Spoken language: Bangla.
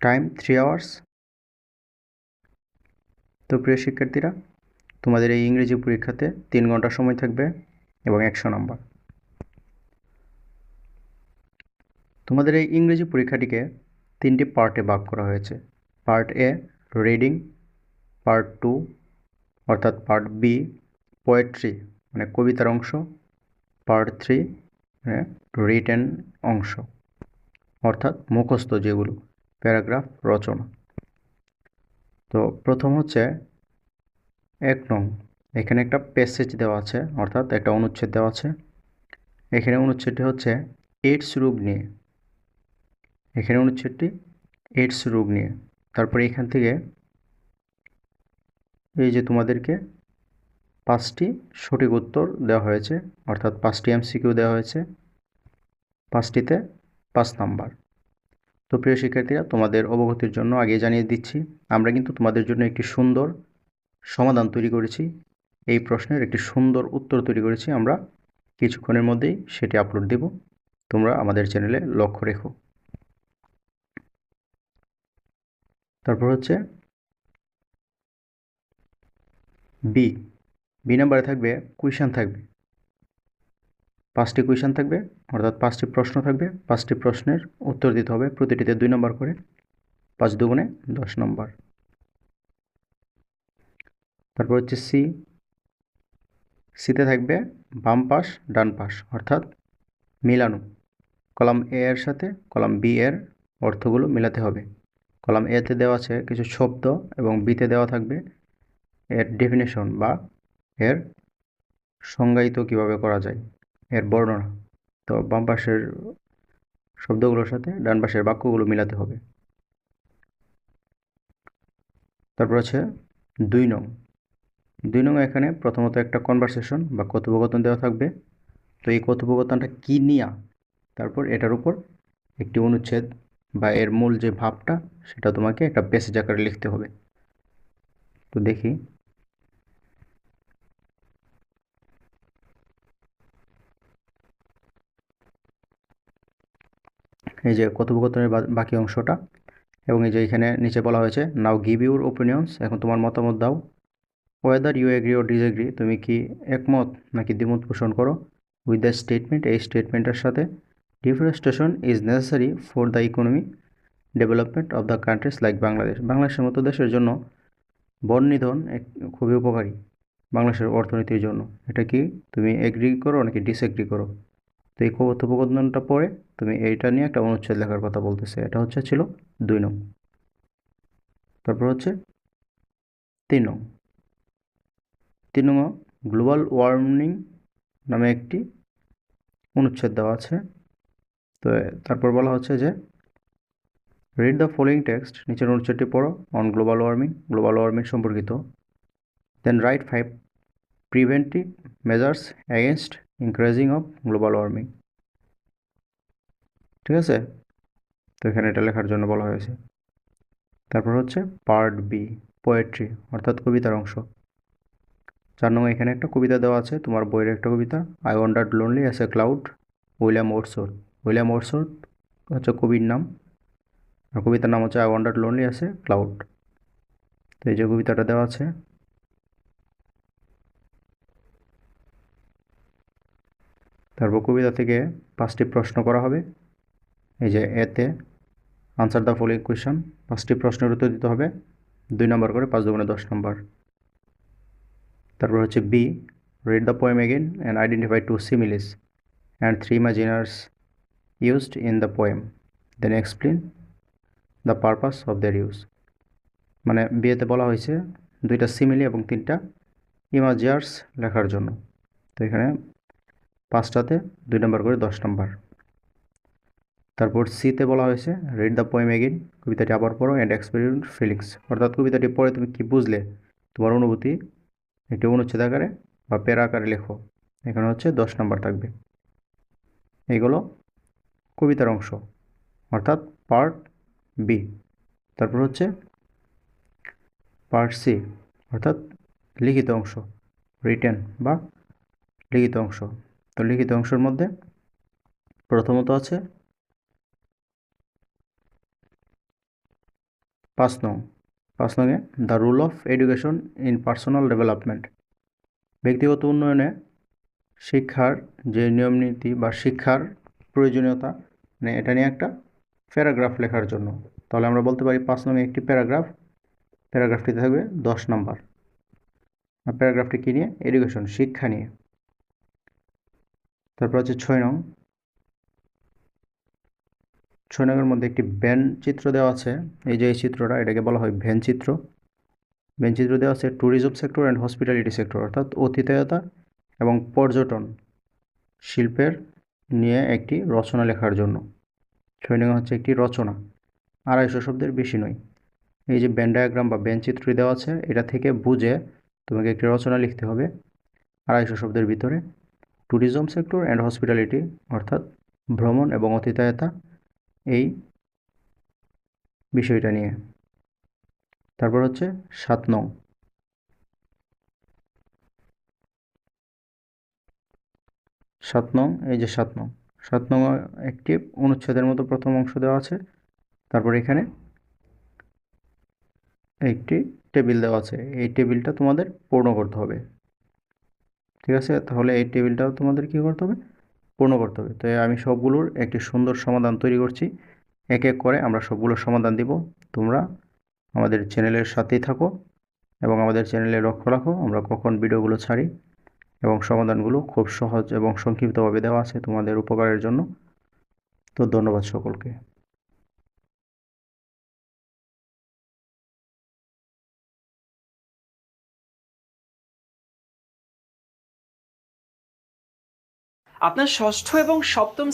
Time 3 hours. তো প্রিয় শিক্ষার্থীরা, তোমাদের এই ইংরেজি পরীক্ষাতে 3 ঘন্টা সময় থাকবে এবং 100 নম্বর। তোমাদের এই ইংরেজি পরীক্ষাটিকে 3টি পার্টে ভাগ করা হয়েছে। পার্ট এ রিডিং, পার্ট 2 অর্থাৎ পার্ট বি পোয়েট্রি মানে কবিতার অংশ, পার্ট 3 রিটেন অংশ অর্থাৎ মুখস্থ যেগুলো প্যারাগ্রাফ রচনা। তো প্রথম হচ্ছে 1 নং। এখানে একটা প্যাসেজ দেওয়া আছে অর্থাৎ একটা অনুচ্ছেদ দেওয়া আছে। এখানে অনুচ্ছেদটি হচ্ছে এইডস রোগ নিয়ে। এখানে অনুচ্ছেদটি এইডস রোগ নিয়ে। তারপরে এখান থেকে এই যে তোমাদেরকে 5টি সঠিক উত্তর দেওয়া হয়েছে অর্থাৎ 5টি এমসিকিউ দেওয়া হয়েছে, 5টিতে 5 নাম্বার। তো প্রিয় শিক্ষার্থীরা, তোমাদের অবগতির জন্য আগে জানিয়ে দিচ্ছি, আমরা কিন্তু তোমাদের জন্য একটি সুন্দর সমাধান তৈরি করেছি। এই প্রশ্নের একটি সুন্দর উত্তর তৈরি করেছি আমরা। কিছুক্ষণের মধ্যেই সেটি আপলোড দেব, তোমরা আমাদের চ্যানেলে লক্ষ্য রেখো। তারপর হচ্ছে বি নাম্বারে থাকবে কুয়েশন থাকবে, 5টি কুয়েশন থাকবে অর্থাৎ 5টি প্রশ্ন থাকবে। 5টি প্রশ্নের উত্তর দিতে হবে, প্রতিটিতে 2 নম্বর করে, 5 দুগুণে 10 নম্বর। তারপর হচ্ছে সিতে থাকবে বাম পাশ ডান পাশ অর্থাৎ মিলানো। কলাম এ এর সাথে কলাম বি এর অর্থগুলো মেলাতে হবে। কলাম এতে দেওয়া আছে কিছু শব্দ এবং বিতে দেওয়া থাকবে এর ডেফিনেশন বা এর সংজ্ঞায়িত কিভাবে করা যায়, এর বর্ণনা। তো বাম পাশের শব্দগুলোর সাথে ডান পাশের বাক্যগুলো মিলাতে হবে। তারপর আছে 2 নং। 2 নং এখানে প্রথমত একটা কনভারসেশন বা কথোপকথন দেওয়া থাকবে। তো এই কথোপকথনটা কী নিয়ে, তারপর এটার উপর একটি অনুচ্ছেদ বা এর মূল যে ভাবটা সেটা তোমাকে একটা প্যাসেজ আকারে লিখতে হবে। তো দেখি, এই যে কথোপকথনের বাকি অংশটা, এবং এই যে এখানে নিচে বলা হয়েছে নাও গিভ ইউর ওপিনিয়ন্স, এখন তোমার মতামত দাও। Whether you agree or disagree, তুমি কি একমত নাকি দ্বিমত পোষণ করো উইথ দ্য স্টেটমেন্ট, এই স্টেটমেন্টের সাথে deforestation is necessary for the economic development of the countries like Bangladesh, বাংলাদেশের মতো দেশের জন্য বন নিধন খুবই উপকারী বাংলাদেশের অর্থনীতির জন্য। এটা কি তুমি এগ্রি করো নাকি ডিসএগ্রি করো? তো এই কথোপকথনটা পড়ে তুমি এইটা নিয়ে একটা অনুচ্ছেদ লেখার কথা বলতেছে। এটা ছিল 2 নং। তারপর হচ্ছে 3 নং। 3 নং গ্লোবাল ওয়ার্মিং নামে একটি অনুচ্ছেদ দেওয়া আছে। তো তারপর বলা হচ্ছে যে রিড দ্য ফলোয়িং টেক্সট, নিচের অনুচ্ছেদটি পড়ো অন গ্লোবাল ওয়ার্মিং সম্পর্কিত। Then write 5 preventive measures against increasing of global warming. ঠিক আছে, তো এখানে এটা লেখার জন্য বলা হয়েছে। তারপর হচ্ছে পার্ট বি পোয়েট্রি অর্থাৎ কবিতার অংশ। 4 নং এখানে একটা কবিতা দেওয়া আছে, তোমার বইয়ের একটা কবিতা, I wandered lonely as a cloud, William Wordsworth. William Wordsworth হচ্ছে কবির নাম, আর কবিতার নাম হচ্ছে I wandered lonely as a cloud. তো এই যে কবিতাটা দেওয়া আছে। তারপর কবিতা থেকে 5টি প্রশ্ন করা হবে। এই যে এতে আনসার দ্য ফলোয়িং কোয়েশ্চন, 5টি প্রশ্নের উত্তর দিতে হবে, 2 নম্বর করে, 5 দুগুণে 10 নম্বর। তারপর হচ্ছে B read the poem again and identify 2 similes and 3 imageries used in the poem, then explain the purpose of their use. মানে বিয়েতে বলা হয়েছে 2টা সিমিলি এবং 3টা ইমাজিয়ার্স লেখার জন্য। তো এখানে 5টাতে 2 নম্বর করে 10 নম্বর। তারপর সিতে বলা হয়েছে রিড দ্য পোয়েম এগেন, কবিতাটি আবার পড়ো অ্যান্ড এক্সপেরিয়েন্স ফিলিংস, অর্থাৎ কবিতাটি পড়ে তুমি কি বুঝলে, তোমার অনুভূতি একটি অনুচ্ছেদ আকারে বা প্যারা আকারে লেখো। এখানে হচ্ছে 10 নম্বর থাকবে। এগুলো কবিতার অংশ অর্থাৎ পার্ট বি। তারপর হচ্ছে পার্ট সি অর্থাৎ লিখিত অংশ, রিটেন বা লিখিত অংশ। তো লিখিত অংশের মধ্যে প্রথমত আছে পাঁচ নঙে the rule of education in personal development, ব্যক্তিগত উন্নয়নে শিক্ষার যে নিয়ম নীতি বা শিক্ষার প্রয়োজনীয়তা, মানে এটা নিয়ে একটা প্যারাগ্রাফ লেখার জন্য। তাহলে আমরা বলতে পারি 5 নং একটি প্যারাগ্রাফটিতে থাকবে 10 নম্বর। আর প্যারাগ্রাফটি কী নিয়ে? এডুকেশন, শিক্ষা নিয়ে। তারপর হচ্ছে 6 নংয়ের মধ্যে একটি ভ্যান চিত্র দেওয়া আছে। এই যে এই চিত্রটা, এটাকে বলা হয় ভ্যান চিত্র। ভ্যান চিত্র দেওয়া আছে tourism sector and hospitality sector, অর্থাৎ অতিথেয়তা এবং পর্যটন শিল্পের নিয়ে একটি রচনা লেখার জন্য। 6 নং হচ্ছে একটি রচনা, 250 শব্দের বেশি নয়। এই যে ভ্যান ডায়াগ্রাম বা ভ্যান চিত্রটি দেওয়া আছে, এটা থেকে বুঝে তোমাকে একটি রচনা লিখতে হবে 250 শব্দের ভিতরে। ট্যুরিজম সেক্টর অ্যান্ড হসপিটালিটি, অর্থাৎ ভ্রমণ এবং আতিথেয়তা, এই বিষয়টা নিয়ে। তারপর হচ্ছে 7 নং। 7 নং, এই যে 7 নং, 7 নং একটি অনুচ্ছেদের মতো প্রথম অংশ দেওয়া আছে। তারপর এখানে একটি টেবিল দেওয়া আছে, এই টেবিলটা তোমাদের পূর্ণ করতে হবে। ঠিক আছে, তাহলে এই টেবিলটাও তোমাদের কী করতে হবে? পূর্ণ করতে হবে। তো আমি সবগুলোর একটি সুন্দর সমাধান তৈরি করছি, এক এক করে আমরা সবগুলোর সমাধান দিব। তোমরা আমাদের চ্যানেলের সাথেই থাকো এবং আমাদের চ্যানেলে লক্ষ্য রাখো আমরা কখন ভিডিওগুলো ছাড়ি, এবং সমাধানগুলো খুব সহজ এবং সংক্ষিপ্তভাবে দেওয়া আছে তোমাদের উপকারের জন্য। তো ধন্যবাদ সকলকে। আপনার ষষ্ঠ এবং সপ্তম